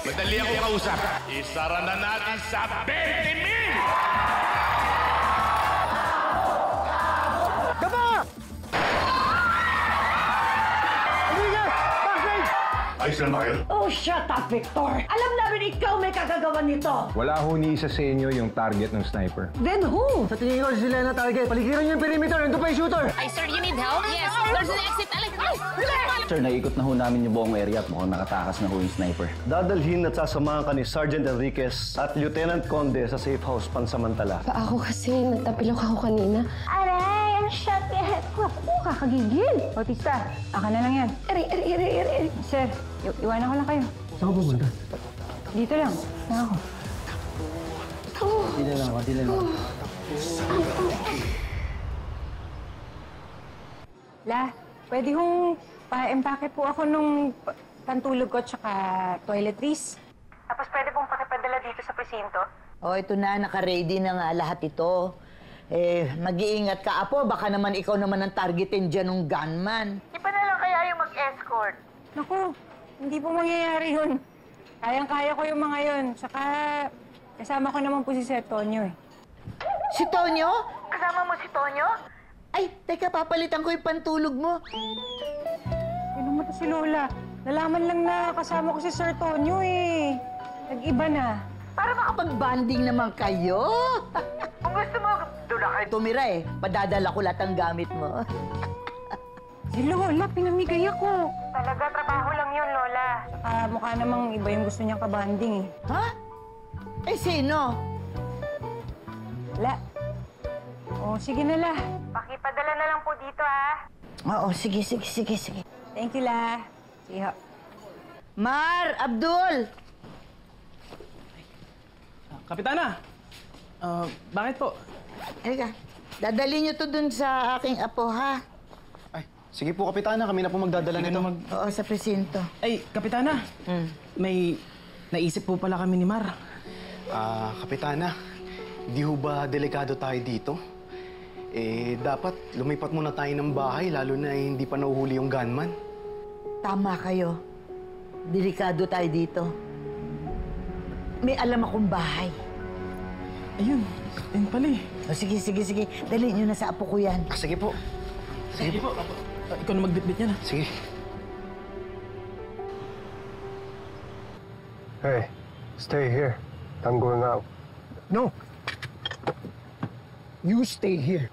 Madali akong kausap. Isara na natin sa 20,000! Gaba! Amiga! Bakit? Ayos lang ba kayo? Oh, shut up, Victor! Alam namin ikaw may kagagawan nito! Wala ho ni isa sa inyo yung target ng sniper. Then who? Sa tingin ko sila na target. Paligiran niyo yung perimeter. Nandun pa yung shooter. Ay, sir, you need help? Yes, there's an exit. Sir, naikot na ho namin yung buong area at mukhang nakatakas na ho yung sniper. Dadalhin at sasamahan ka ni Sergeant Enriquez at Lieutenant Conde sa safe house pansamantala. Ako kasi, natapilok ako kanina. Aray, ang sakit. Naku, kakagigil. Bautista, aka na lang yan. Eri. Sir, iwanan ko lang kayo. Saan ka pupunta? Dito lang. Na ako. Dili lang. La, pwede hong pa-empake po ako nung pantulog ko tsaka toiletries. Tapos pwede pong pakipadala dito sa presinto. Oh, ito na, naka-ready na nga lahat ito. Mag-iingat ka, Apo. Baka naman ikaw naman ang targetin dyan ng gunman. Di pa na lang kaya yung mag-escort? Naku, hindi po mangyayari yun. Kayang-kaya ko yung mga yun. Tsaka kasama ko naman po si Sir Tonyo eh. Si Tonyo? Kasama mo si Tonyo? Ay, teka, papalitan ko yung pantulog mo. Ano mo si Lola? Nalaman lang na kasama ko si Sir Tonyo eh. Nag-iba na. Para makapag-banding naman kayo. Kung gusto mo, doon na kayo tumira eh. Padadala ko lahat ng gamit mo. Si Lola, pinamigay ako. Talaga, trabaho lang yun, Lola. Saka mukha namang iba yung gusto niyang kabanding eh. Ha? Eh, sino? La. Oh, sige na, La. Pakipadala na lang po dito, ha? Oo, sige. Thank you, La. See you. Mar! Abdul! Kapitana! Bakit po? Halika, dadali niyo to dun sa aking apo, ha? Ay, sige po, Kapitana. Kami na po magdadala nito. Oo, sa presinto. Ay, Kapitana! May naisip po pala kami ni Mar. Kapitana, di ho ba delikado tayo dito? Dapat lumipat muna tayo ng bahay, lalo na hindi pa nahuhuli yung gunman. Tama kayo. Delikado tayo dito. May alam akong bahay. Ayun pala eh. O, sige. Dali niyo na sa apo ko yan. Sige po. Sige po. Ikaw na magbitbit niya na. Sige. Hey, stay here. I'm going out. No. You stay here.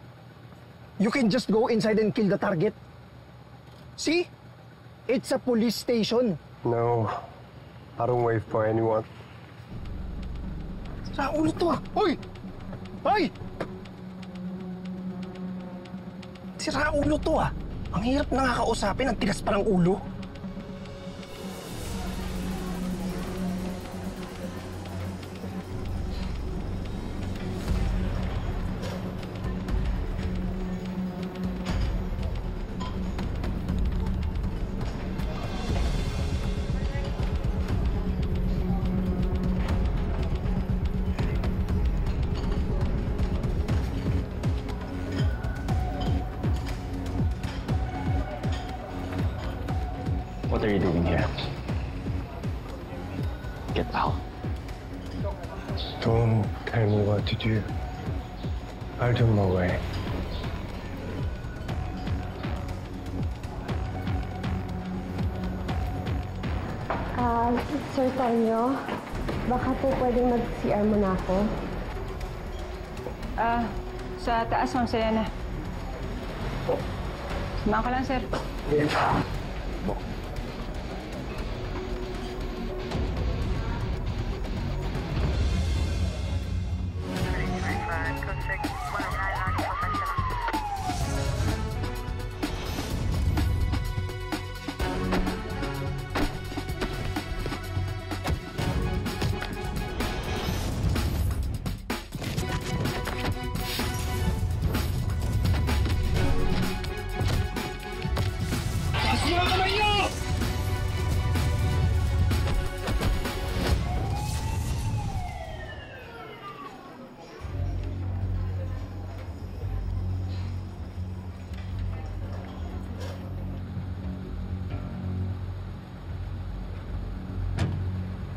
You can just go inside and kill the target. See? It's a police station. No, I don't wait for anyone. Sa ulo to ah! Hoy! Hoy! Sira ulo to ah! Ang hirap na nga kausapin, ang tigas pa ng ulo. What are you doing here? Get out. Don't tell me what to do. I'll do my way. Sir Tonyo, baka po pwedeng mag-CR muna ako. Sa taas, Ma'am Selena. Samahan ko lang, sir.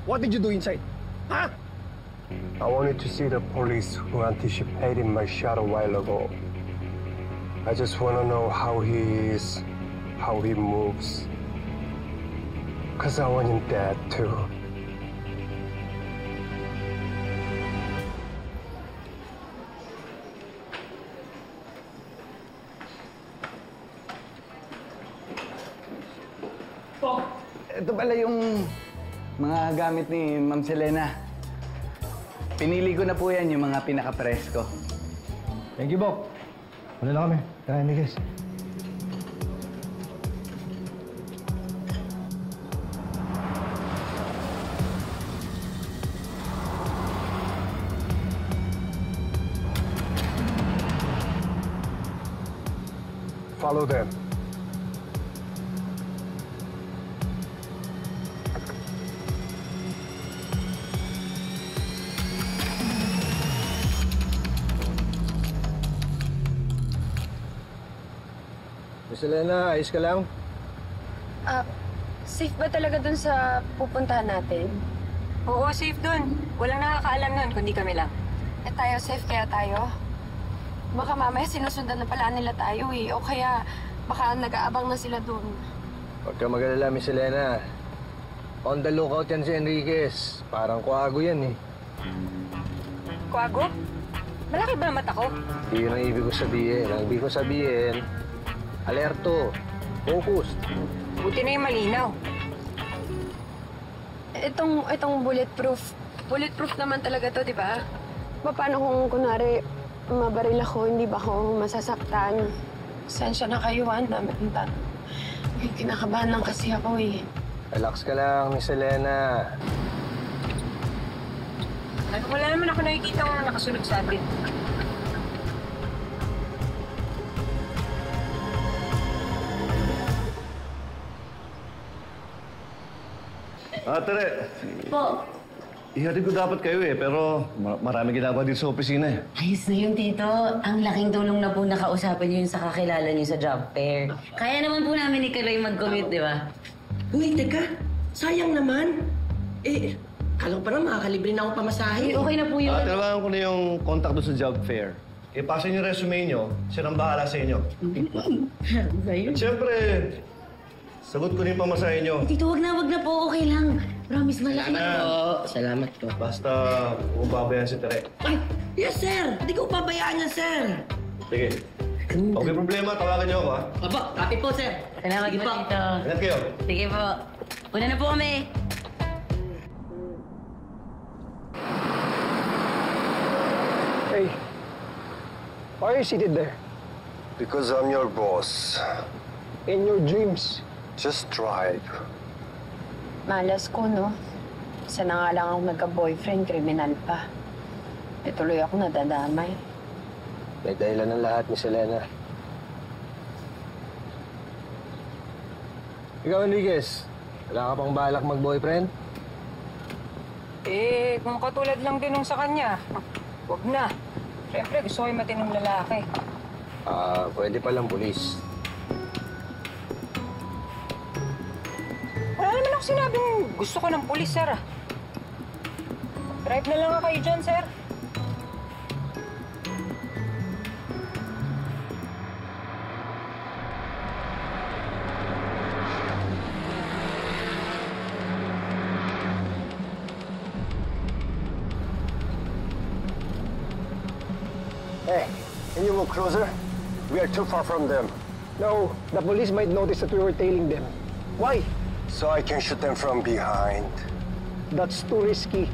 What did you do inside? Huh? I wanted to see the police who anticipated my shot a while ago. I just want to know how he is, how he moves. Because I want him dead, too. Ito pala yung mga gamit ni Ma'am Selena. Pinili ko na po yan, yung mga pinaka-presko. Thank you, Bok. Wala na kami. Tara, Enriquez. Follow them. Miss Elena, ayos ka lang? Safe ba talaga dun sa pupuntahan natin? Oo, safe dun. Walang nakakaalam nun, kundi kami lang. Eh tayo, safe kaya tayo? Baka mamaya sinusundan na pala nila tayo eh. O kaya baka nag-aabang na sila dun. Huwag ka mag-alala, Miss Elena. On the lookout yan si Enriquez. Parang kuwago yan eh. Kuwago? Malaki ba ang mata ko? Hindi yun ang ibig ko sabihin. Ang ibig ko sabihin, alerto, focused. Buti na yung malinaw. Itong bulletproof. Bulletproof naman talaga to, di ba? Paano kung kunwari mabaril ako, hindi ba ako masasaktan? Sensya na kayo, May kinakabahan lang kasi ako eh. Relax ka lang, Miss Elena. Wala naman ako nakikita kung nakasunod sa atin. Tere, Po. ihatid ko dapat kayo pero marami ginagawa dito sa opisina Ayos na yun, Tito. Ang laking tulong na po nakausapin niyo yun sa kakilala niyo sa job fair. Kaya naman po namin ni Kaloy mag-commute, di ba? Uy, teka. Sayang naman. Kala ko pa na makakalibre na akong pamasahe. Okay na po yun. Tinawagan ko na yung contact doon sa job fair. Ipasa niyo yung resume niyo, silang bahala sa inyo. At syempre, sagot ko na yung pamasahe niyo. Tito, wag na po. Okay lang. Promise, malaki na. Salamat po. Basta ubabayan si Tere. Ay, yes, sir. Hindi ko pabayaan yan, sir. Sige. Okay problema, tawagan niyo ako ha. Opo, copy po, sir. Salamat Sige po, Tito. Ingat kayo. Sige po. Una na po kami. Hey, why are you seated there? Because I'm your boss. In your dreams. Just drive. Malas ko, no? Isa na nga lang ako nagka-boyfriend, kriminal pa. E tuloy ako nadadamay. May dahilan ng lahat, Miss Elena. Ikaw, Enriquez, wala ka pang balak mag-boyfriend? Kung katulad lang din nung sa kanya, wag na. Siyempre, gusto ko yung matinong lalaki. Pwede palang pulis. Wala naman ako sinabing gusto ko ng pulis, sir. Drive na lang kayo dyan, sir. Hey, can you move closer? We are too far from them. No, the police might notice that we were tailing them. Why? So I can shoot them from behind. That's too risky.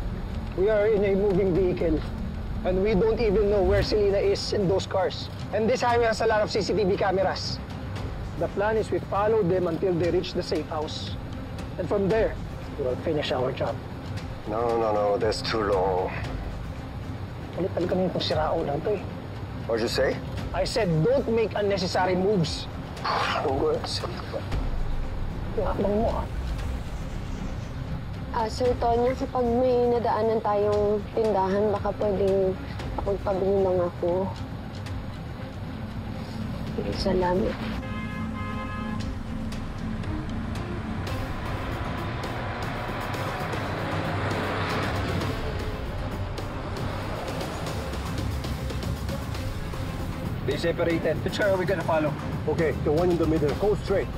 We are in a moving vehicle. And we don't even know where Selena is in those cars. And this highway has a lot of CCTV cameras. The plan is we follow them until they reach the safe house. And from there, we will finish our job. No, that's too long. Palit-palit kami itong sirao lang to eh. What'd you say? I said, don't make unnecessary moves. Tinakbang mo ah. Sir Tonyo, kapag may nadaanan tayong tindahan, baka pwedeng magpabili lang ako. Salamat. They separated. Which car are we gonna follow? Okay, the one in the middle. Go straight.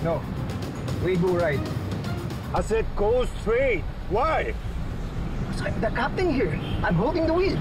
No. We go right. I said go straight. Why? I'm the captain here. I'm holding the wheel.